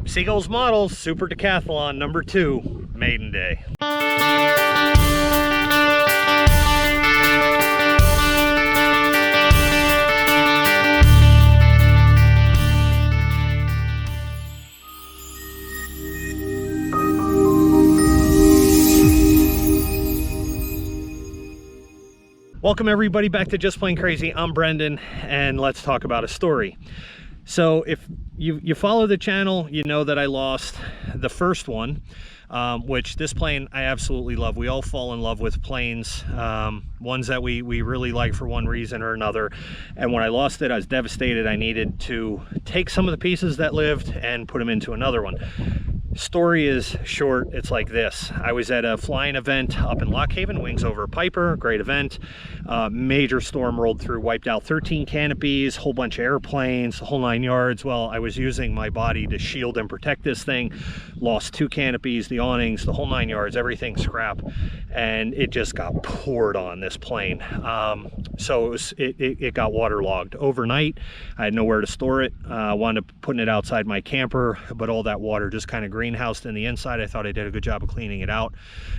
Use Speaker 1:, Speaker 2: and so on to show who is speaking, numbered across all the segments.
Speaker 1: Seagull's Model Super Decathlon number 2, Maiden Day. Welcome everybody back to Just Plain Crazy. I'm Brendan, and let's talk about a story. So if you follow the channel, you know that I lost the first one, which this plane I absolutely love. We all fall in love with planes, ones that we really like for one reason or another. And when I lost it, I was devastated. I needed to take some of the pieces that lived and put them into another one. Story is short, it's like this. I was at a flying event up in Lock Haven, Wings Over Piper, great event. Major storm rolled through, wiped out 13 canopies, whole bunch of airplanes, the whole 9 yards. Well, I was using my body to shield and protect this thing. Lost 2 canopies, the awnings, the whole 9 yards, everything scrap. And it just got poured on this plane. So it got waterlogged overnight. I had nowhere to store it. Wound up putting it outside my camper, but all that water just kind of greenhoused in the inside. I thought I did a good job of cleaning it out.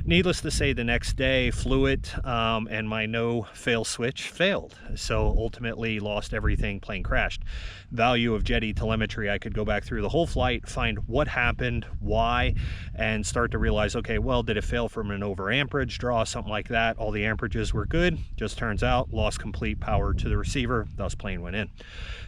Speaker 1: Needless to say, the next day flew it, and my no fail switch failed. So ultimately lost everything, plane crashed. Value of Jeti telemetry, I could go back through the whole flight, find what happened, why, and start to realize, okay, well, did it fail from an over amperage draw, something like that? All the amperages were good. Just turns out lost complete power to the receiver, thus plane went in.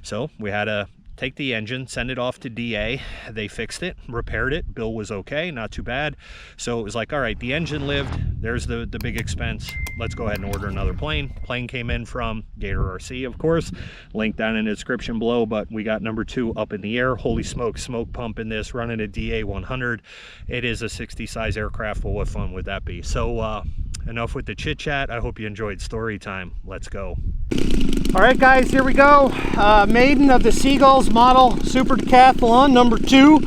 Speaker 1: So we had to take the engine, send it off to DA. They fixed it, repaired it. Bill was okay, not too bad. So it was like, all right, the engine lived. There's the big expense. Let's go ahead and order another plane. Plane came in from Gator RC, of course. Link down in the description below, but we got number 2 up in the air. Holy smoke, smoke pump in this, running a DA100. It is a 60 size aircraft. Well, what fun would that be? So enough with the chit chat. I hope you enjoyed story time. Let's go. All right, guys, here we go. Maiden of the Seagull's Model Super Decathlon number 2.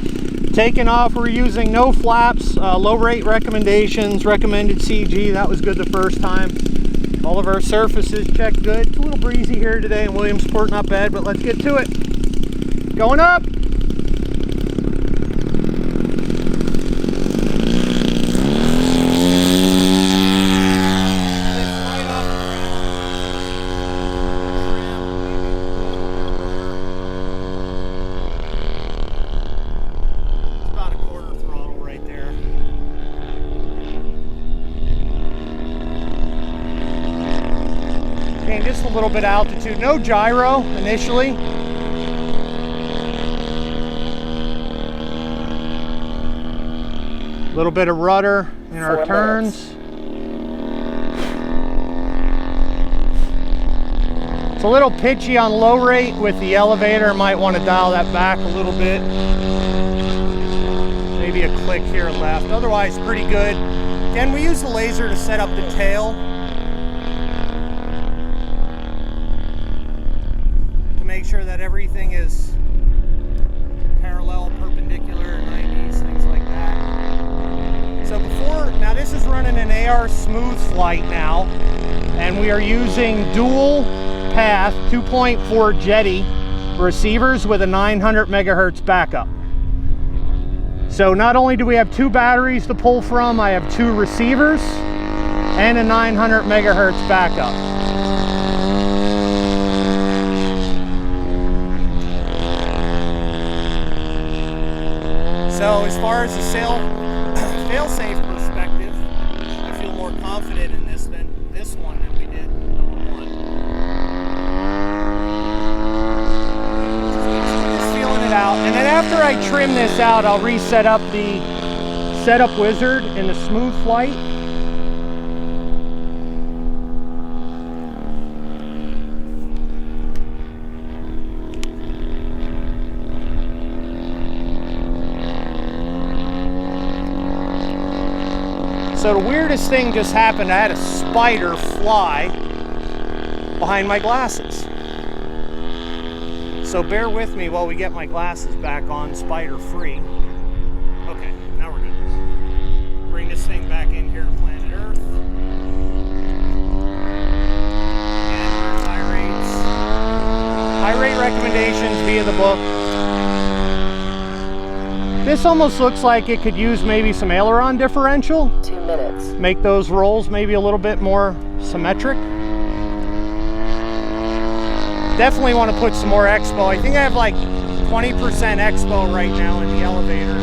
Speaker 1: Taking off, we're using no flaps, low rate recommendations, recommended CG. That was good the first time. All of our surfaces checked good. It's a little breezy here today in Williamsport, not bad, but let's get to it. Going up. Just a little bit of altitude, no gyro initially. A little bit of rudder in our turns. It's a little pitchy on low rate with the elevator. Might want to dial that back a little bit. Maybe a click here left. Otherwise, pretty good. Again, we use the laser to set up the tail. Make sure that everything is parallel, perpendicular, 90s, things like that. So now this is running an AR SmoothFLite now, and we are using dual path 2.4 Jeti receivers with a 900 megahertz backup. So not only do we have 2 batteries to pull from, I have 2 receivers and a 900 megahertz backup. So as far as the fail-safe perspective, I feel more confident in this than this one that we did, number 1. Just feeling it out. And then after I trim this out, I'll reset up the setup wizard in the SmoothFLite. So the weirdest thing just happened. I had a spider fly behind my glasses. So bear with me while we get my glasses back on, spider free. Okay, now we're good. Bring this thing back in here to planet Earth. And high rates. High rate recommendations via the book. This almost looks like it could use maybe some aileron differential.
Speaker 2: 2 minutes.
Speaker 1: Make those rolls maybe a little bit more symmetric. Definitely want to put some more expo. I think I have like 20% expo right now in the elevator.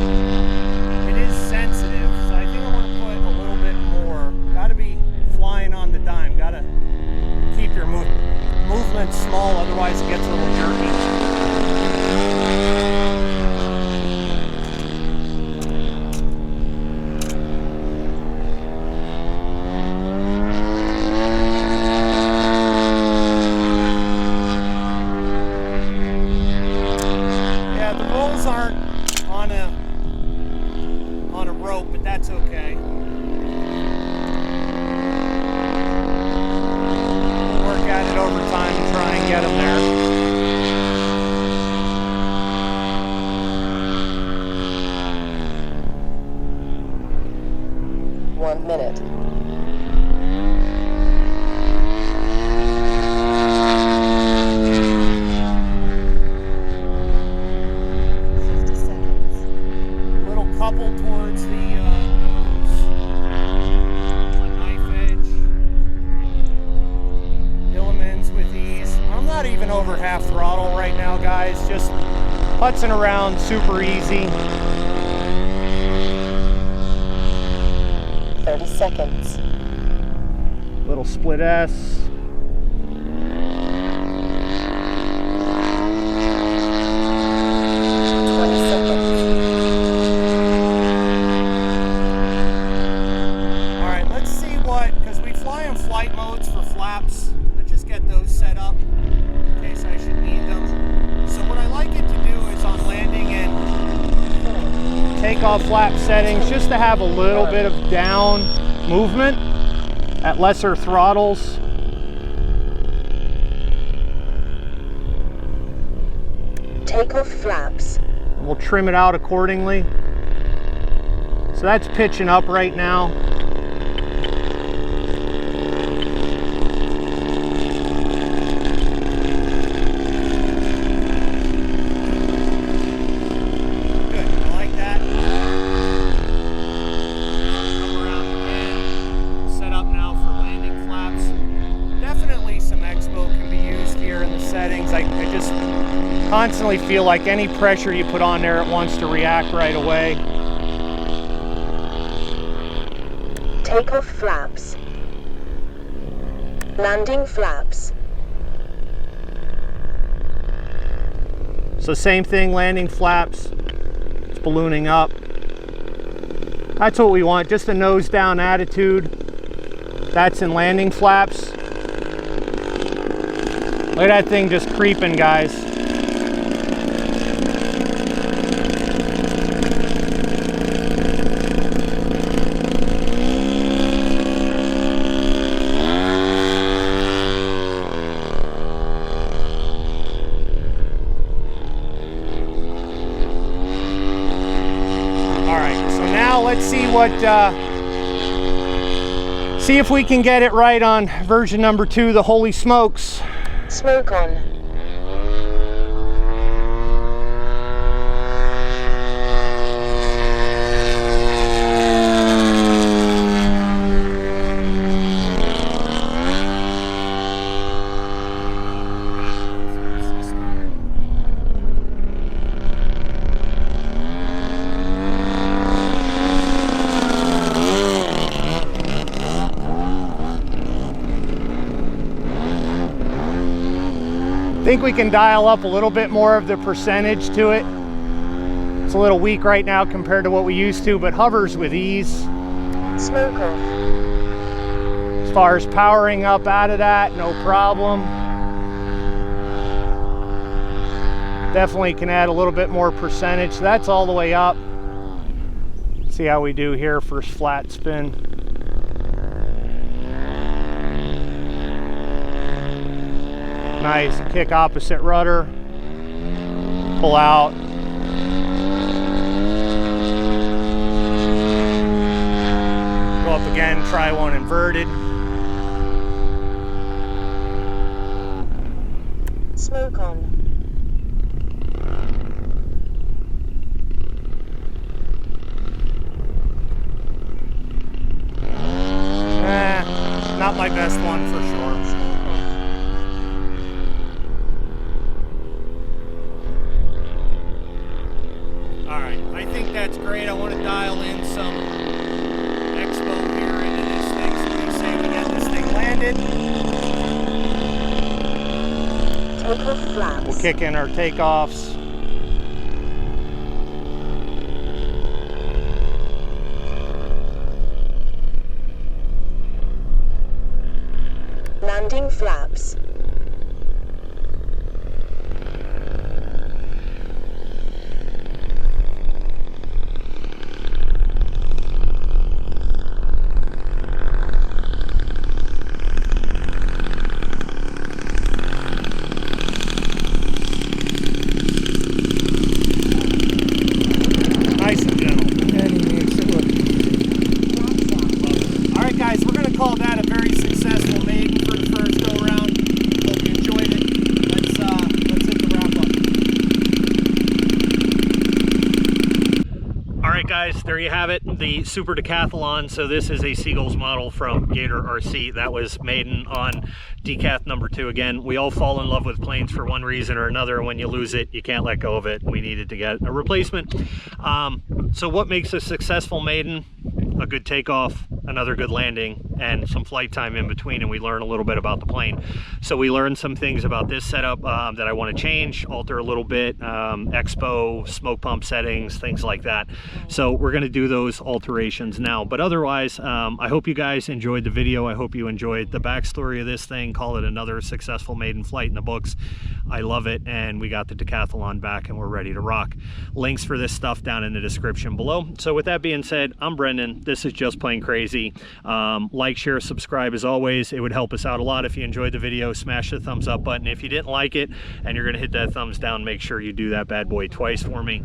Speaker 1: It is sensitive, so I think I want to put a little bit more. Got to be flying on the dime. Got to keep your movement small, otherwise it gets a little jerky. On a rope, but that's okay. We'll work at it over time and try and get them there.
Speaker 2: One minute.
Speaker 1: Couple towards the nose, on knife edge, filaments with ease. I'm not even over half throttle right now, guys, just putzing around, super easy.
Speaker 2: 30 seconds.
Speaker 1: Little split S. Flight modes for flaps. Let's just get those set up in case I should need them. So what I like it to do is on landing and takeoff flap settings, just to have a little bit of down movement at lesser throttles.
Speaker 2: Takeoff flaps.
Speaker 1: We'll trim it out accordingly. So that's pitching up right now. I just constantly feel like any pressure you put on there, it wants to react right away.
Speaker 2: Takeoff flaps. Landing flaps.
Speaker 1: So same thing, landing flaps. It's ballooning up. That's what we want, just a nose down attitude. That's in landing flaps. Look at that thing just creeping, guys. All right, so now let's see what, see if we can get it right on version number 2, the holy smokes.
Speaker 2: Smoke on.
Speaker 1: I think we can dial up a little bit more of the percentage to it. It's a little weak right now compared to what we used to, but hovers with ease.
Speaker 2: Smoke off.
Speaker 1: As far as powering up out of that, no problem. Definitely can add a little bit more percentage. So that's all the way up. See how we do here, first flat spin. Nice, kick opposite rudder, pull out. Go up again, try one inverted.
Speaker 2: Smoke on.
Speaker 1: All right, I think that's great. I want to dial in some expo here into this thing. So we say we get this thing landed.
Speaker 2: Takeoff flaps.
Speaker 1: We'll kick in our takeoffs.
Speaker 2: Landing flaps.
Speaker 1: Nice and gentle. All right, guys, we're going to call that a very successful Maiden for the first go around. Hope you enjoyed it. Let's hit the wrap up. All right, guys, there you have it, the Super Decathlon. So this is a Seagull's model from Gator RC. That was Maiden on Decath number 2. Again, we all fall in love with planes for one reason or another. When you lose it, you can't let go of it. We needed to get a replacement. So what makes a successful Maiden? A good takeoff, another good landing, and some flight time in between, and we learn a little bit about the plane. So we learned some things about this setup that I want to change, alter a little bit, expo, smoke pump settings, things like that. So we're going to do those alterations now. But otherwise, I hope you guys enjoyed the video. I hope you enjoyed the backstory of this thing. Call it another successful maiden flight in the books. I love it, and we got the Decathlon back, and we're ready to rock. Links for this stuff down in the description below. So with that being said, I'm Brendan. This is Just Plain Crazy. Like, share, subscribe as always. It would help us out a lot if you enjoyed the video. Smash the thumbs up button. If you didn't like it and you're gonna hit that thumbs down, make sure you do that bad boy twice for me.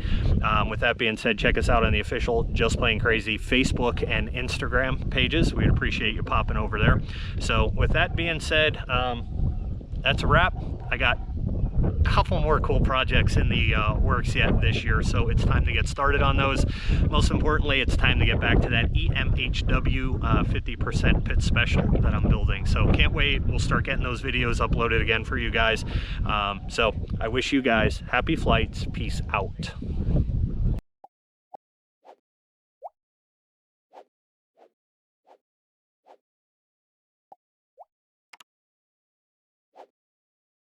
Speaker 1: With that being said, check us out on the official Just Plain Crazy Facebook and Instagram pages. We'd appreciate you popping over there. So with that being said, that's a wrap. I got a couple more cool projects in the works yet this year, so it's time to get started on those. Most importantly, it's time to get back to that EMHW 50% pit special that I'm building. So can't wait. We'll start getting those videos uploaded again for you guys. So I wish you guys happy flights. Peace out.